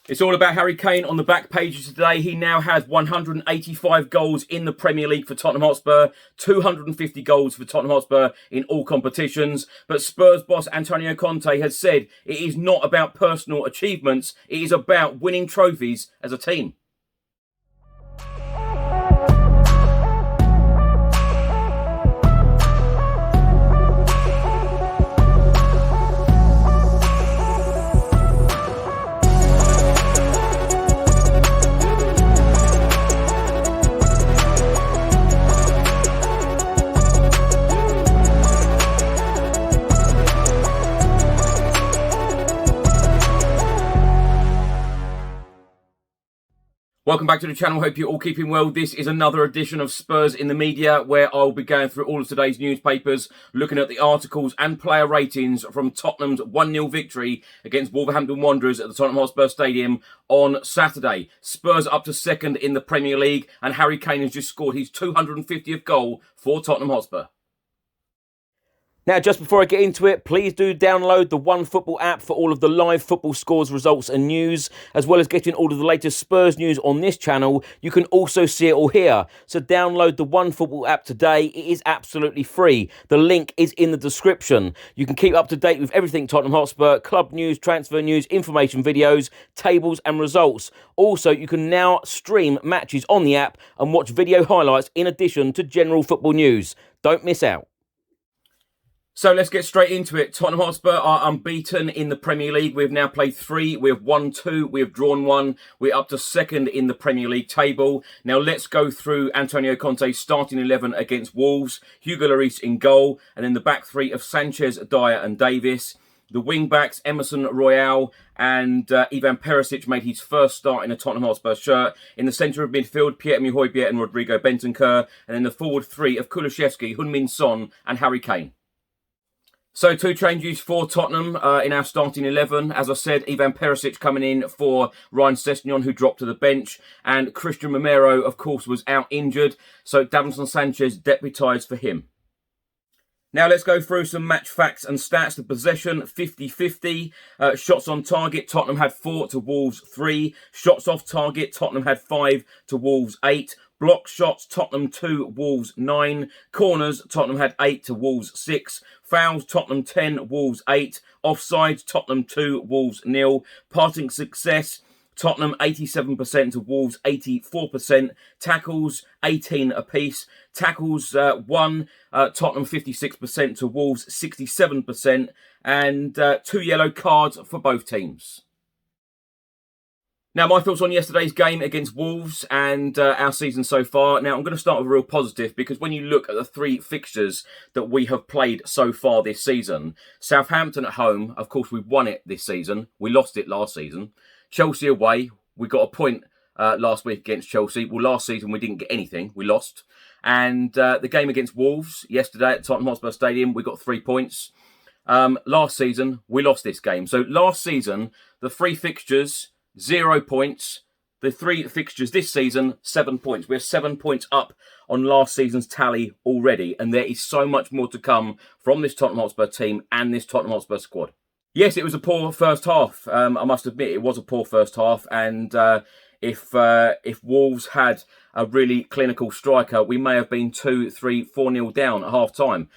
It's all about Harry Kane on the back pages today. He now has 185 goals in the Premier League for Tottenham Hotspur, 250 goals for Tottenham Hotspur in all competitions. But Spurs boss Antonio Conte has said it is not about personal achievements, it is about winning trophies as a team. Welcome back to the channel. Hope you're all keeping well. This is another edition of Spurs in the Media, where I'll be going through all of today's newspapers, looking at the articles and player ratings from Tottenham's 1-0 victory against Wolverhampton Wanderers at the Tottenham Hotspur Stadium on Saturday. Spurs up to second in the Premier League, and Harry Kane has just scored his 250th goal for Tottenham Hotspur. Now, just before I get into it, please do download the OneFootball app for all of the live football scores, results and news, as well as getting all of the latest Spurs news on this channel. You can also see it all here. So download the OneFootball app today. It is absolutely free. The link is in the description. You can keep up to date with everything Tottenham Hotspur, club news, transfer news, information videos, tables and results. Also, you can now stream matches on the app and watch video highlights in addition to general football news. Don't miss out. So let's get straight into it. Tottenham Hotspur are unbeaten in the Premier League. We've now played 3. We have won 2. We have drawn 1. We're up to second in the Premier League table. Now let's go through Antonio Conte's starting 11 against Wolves. Hugo Lloris in goal. And then the back 3 of Sanchez, Dyer and Davis. The wing-backs, Emerson Royal and Ivan Perisic made his first start in a Tottenham Hotspur shirt. In the centre of midfield, Pierre-Emile Højbjerg and Rodrigo Bentancur. And then the forward 3 of Kulusevski, Heung-min Son and Harry Kane. So 2 changes for Tottenham in our starting 11. As I said, Ivan Perisic coming in for Ryan Sessegnon, who dropped to the bench. And Christian Romero, of course, was out injured. So Davinson Sanchez deputised for him. Now let's go through some match facts and stats. The possession, 50-50. Shots on target, Tottenham had 4 to Wolves 3. Shots off target, Tottenham had 5 to Wolves 8. Block shots, Tottenham 2, Wolves 9. Corners, Tottenham had 8 to Wolves 6. Fouls, Tottenham 10, Wolves 8. Offsides, Tottenham 2, Wolves 0. Passing success, Tottenham 87% to Wolves 84%. Tackles 18 apiece. Tackles 1, Tottenham 56% to Wolves 67%. And 2 yellow cards for both teams. Now, my thoughts on yesterday's game against Wolves and our season so far. Now, I'm going to start with a real positive because when you look at the 3 fixtures that we have played so far this season, Southampton at home, of course, we've won it this season. We lost it last season. Chelsea away, we got a point last week against Chelsea. Well, last season we didn't get anything. We lost. And the game against Wolves yesterday at Tottenham Hotspur Stadium, we got 3 points. Last season, we lost this game. So last season, the 3 fixtures, 0 points. The 3 fixtures this season, 7 points. We're 7 points up on last season's tally already. And there is so much more to come from this Tottenham Hotspur team and this Tottenham Hotspur squad. Yes, it was a poor first half. I must admit, it was a poor first half. And if Wolves had a really clinical striker, we may have been 2, 3, 4-0 down at half-time.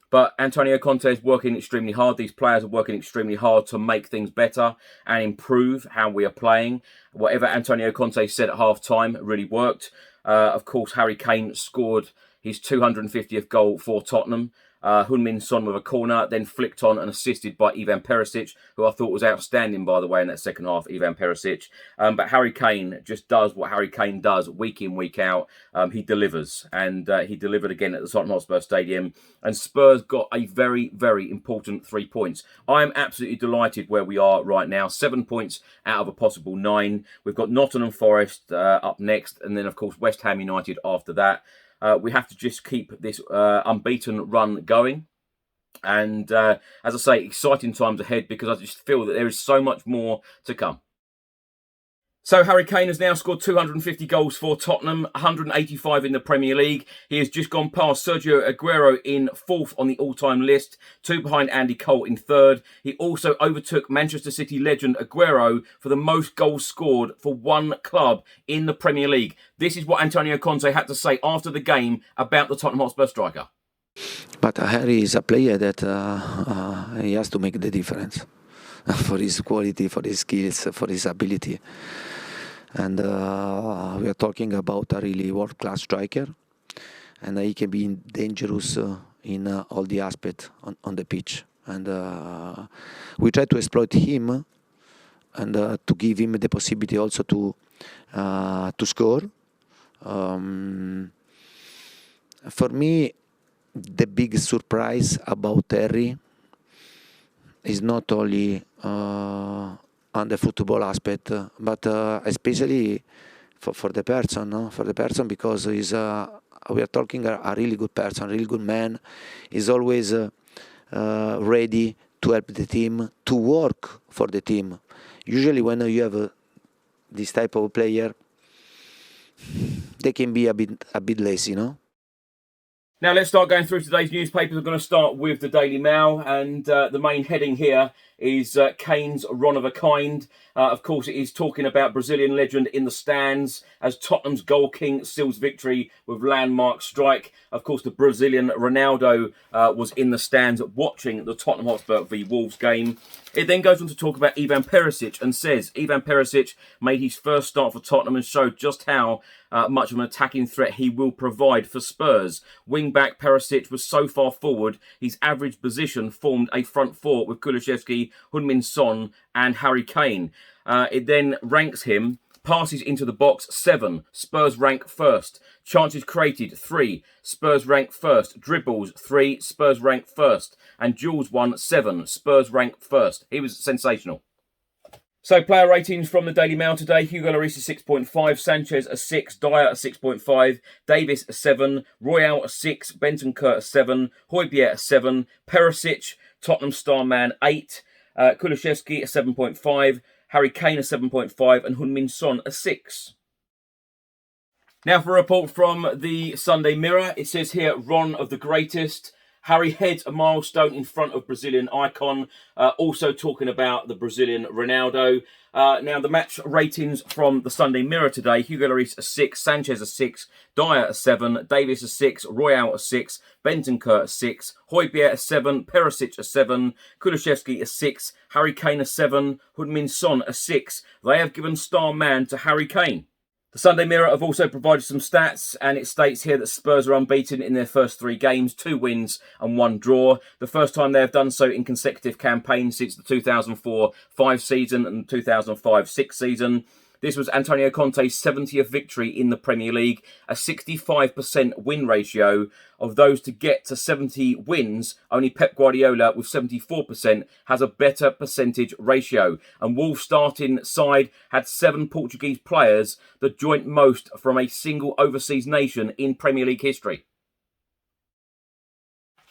But Antonio Conte is working extremely hard. These players are working extremely hard to make things better and improve how we are playing. Whatever Antonio Conte said at half-time really worked. Of course, Harry Kane scored his 250th goal for Tottenham. Heung-min Son with a corner, then flicked on and assisted by Ivan Perisic, who I thought was outstanding, by the way, in that second half, Ivan Perisic. But Harry Kane just does what Harry Kane does week in, week out. He delivers, and he delivered again at the Tottenham Hotspur Stadium. And Spurs got a very, very important 3 points. I am absolutely delighted where we are right now. 7 points out of a possible 9. We've got Nottingham Forest up next, and then, of course, West Ham United after that. We have to just keep this unbeaten run going. And as I say, exciting times ahead because I just feel that there is so much more to come. So Harry Kane has now scored 250 goals for Tottenham, 185 in the Premier League. He has just gone past Sergio Aguero in 4th on the all-time list, 2 behind Andy Cole in 3rd. He also overtook Manchester City legend Aguero for the most goals scored for one club in the Premier League. This is what Antonio Conte had to say after the game about the Tottenham Hotspur striker. But Harry is a player that he has to make the difference for his quality, for his skills, for his ability. And we are talking about a really world-class striker, and he can be dangerous in all the aspects on the pitch. And we try to exploit him and to give him the possibility also to score. For me, the big surprise about Harry is not only on the football aspect, but especially for the person, no? For the person, because he's we are talking a really good person, really good man. He's always ready to help the team, to work for the team. Usually when you have this type of player, they can be a bit lazy, no? Now let's start going through today's newspapers. I'm going to start with the Daily Mail, and the main heading here is Kane's Ron of a Kind. Of course, it is talking about Brazilian legend in the stands as Tottenham's goal king seals victory with landmark strike. Of course, the Brazilian Ronaldo was in the stands watching the Tottenham Hotspur v Wolves game. It then goes on to talk about Ivan Perisic and says Ivan Perisic made his first start for Tottenham and showed just how much of an attacking threat he will provide for Spurs. Wing-back Perisic was so far forward, his average position formed a front four with Kulusevski, Heung-min Son and Harry Kane. It then ranks him. Passes into the box, 7. Spurs rank first. Chances created, 3. Spurs rank first. Dribbles, 3. Spurs rank first. And duels won, 7. Spurs rank first. He was sensational. So player ratings from the Daily Mail today. Hugo Lloris a 6.5. Sanchez a 6. Dyer a 6.5. Davis a 7. Royale a 6. Bentancur a 7. Højbjerg a 7. Perisic, Tottenham star man, 8. Kulusevski a 7.5. Harry Kane a 7.5 and Heung-min Son a 6. Now for a report from the Sunday Mirror. It says here, Ron of the greatest. Harry heads a milestone in front of Brazilian icon. Also talking about the Brazilian Ronaldo. Now the match ratings from the Sunday Mirror today. Hugo Lloris a 6, Sanchez a 6, Dyer a 7, Davis a 6, Royale a 6, Bentancur a 6, Højbjerg a 7, Perisic a 7, Kulusevski a 6, Harry Kane a 7, Heung-min Son a 6. They have given star man to Harry Kane. The Sunday Mirror have also provided some stats, and it states here that Spurs are unbeaten in their first 3 games, 2 wins and 1 draw. The first time they have done so in consecutive campaigns since the 2004-5 season and 2005-6 season. This was Antonio Conte's 70th victory in the Premier League, a 65% win ratio. Of those to get to 70 wins, only Pep Guardiola with 74% has a better percentage ratio. And Wolves' starting side had 7 Portuguese players, the joint most from a single overseas nation in Premier League history.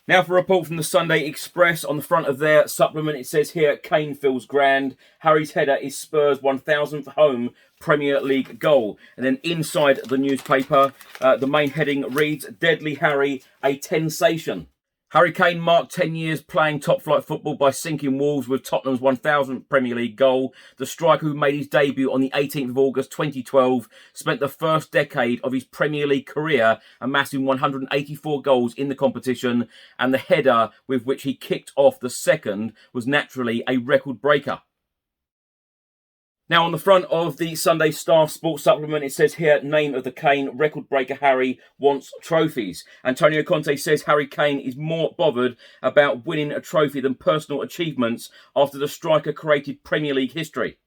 Now for a report from the Sunday Express. On the front of their supplement, it says here, Kane feels grand. Harry's header is Spurs' 1000th home Premier League goal. And then inside the newspaper, the main heading reads, Deadly Harry, a tensation. Harry Kane marked 10 years playing top-flight football by sinking Wolves with Tottenham's 1000th Premier League goal. The striker, who made his debut on the 18th of August 2012, spent the first decade of his Premier League career amassing 184 goals in the competition, and the header with which he kicked off the second was naturally a record breaker. Now, on the front of the Sunday Star Sports Supplement, it says here, name of the Kane, record breaker Harry wants trophies. Antonio Conte says Harry Kane is more bothered about winning a trophy than personal achievements after the striker created Premier League history.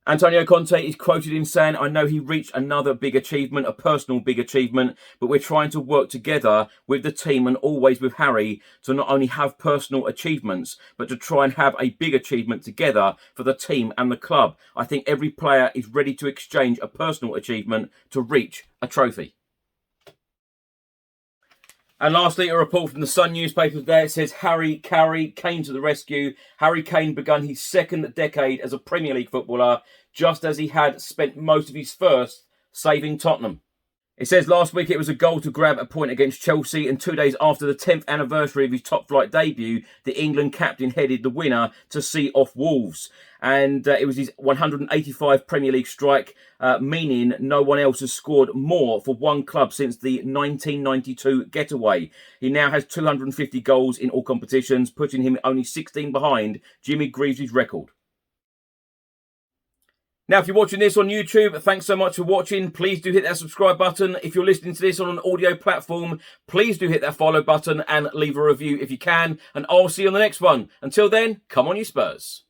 Antonio Conte is quoted in saying, I know he reached another big achievement, a personal big achievement, but we're trying to work together with the team and always with Harry to not only have personal achievements, but to try and have a big achievement together for the team and the club. I think every player is ready to exchange a personal achievement to reach a trophy. And lastly, a report from the Sun newspaper today. It says Harry Kane to the rescue. Harry Kane begun his second decade as a Premier League footballer, just as he had spent most of his first saving Tottenham. It says last week it was a goal to grab a point against Chelsea, and 2 days after the 10th anniversary of his top flight debut, the England captain headed the winner to see off Wolves. And it was his 185 Premier League strike, meaning no one else has scored more for one club since the 1992 getaway. He now has 250 goals in all competitions, putting him only 16 behind Jimmy Greaves' record. Now, if you're watching this on YouTube, thanks so much for watching. Please do hit that subscribe button. If you're listening to this on an audio platform, please do hit that follow button and leave a review if you can. And I'll see you on the next one. Until then, come on you Spurs.